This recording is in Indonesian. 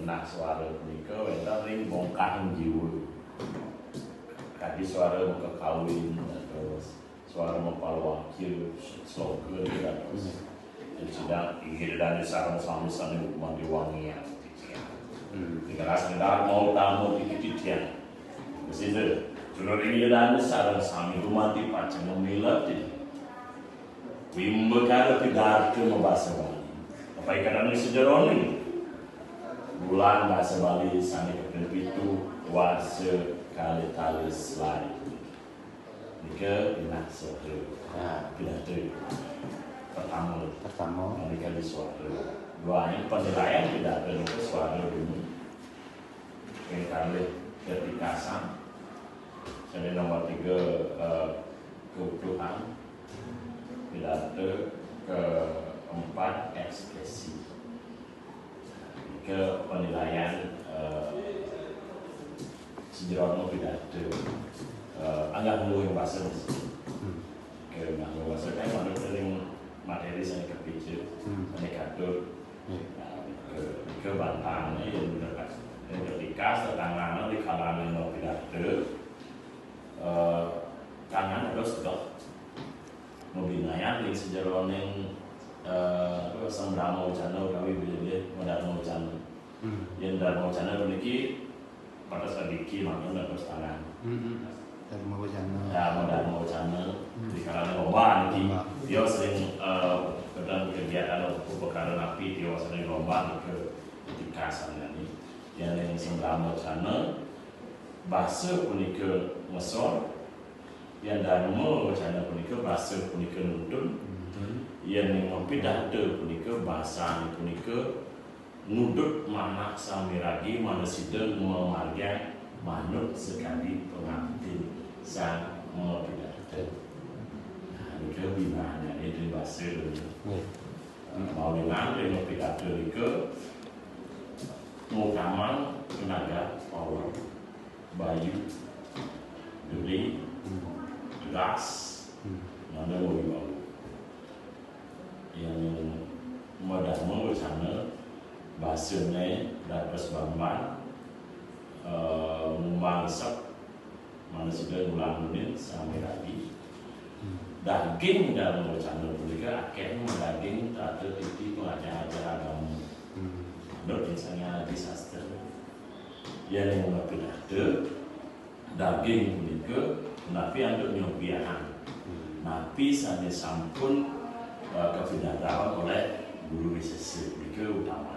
nah suara punika wonten ring bongkah jiwa. Kadi suara muka kawin terus suara mempalwakil slogan terus dan sedang ingin dari sarang sami-sami hukuman diwangi yang jika rasa tidak mau tamu di titian mesti Junur ini dan sarang sami rumati pacang memilat wimbekara tidak membahasa Bali apa ikan ini sejarah ini bulan bahasa Bali sani kepitu wase kali tali selai nika enak suatu pidato pertama mereka di suatu dua ini penilaian pidato itu suatu ini yang kali ketikasan jadi nomor 3 keutuhan pidato keempat ekspresi ke penilaian sejarah pidato anggap dulu yang bahasa ke nggak bahasa kan mana sering materi saya kepicu saya katur ke bantang yang berdekat yang ketika setangan di kalangan mau pidato tangan terus dok membinayan di sejarah yang Sambrama Wacana kami bila Dharma Wacana yang Dharma Wacana memiliki pada sedikit makna terus tangan Dharma Wacana Dharma Wacana di kalangan lomba dia sering dalam kegiatan upakaran api dia sering lomba ke tikasan ini yang Sambrama Wacana bahasa punika mesor yang Dharma Wacana punika bahasa punika nuntun yang pidato punika bahasa punika nudut mana samiragi mana sidang memarga manut sekali pengantin sang pidato. Nah, ini binanya itu bahasa mau dengan pidato itu mengutamakan tenaga power bayu duri gas mana mau yang Dharma Wacana bahasanya dapat bambang mangsak mana sudah ulang dunia sampai lagi daging Dharma Wacana mereka akhirnya daging ada titik pengajar-ajar agama menurut misalnya di sastra yang pidato daging mereka napi untuk nyobiahan napi sampai sampun kepidataan oleh guru wisesi mereka utama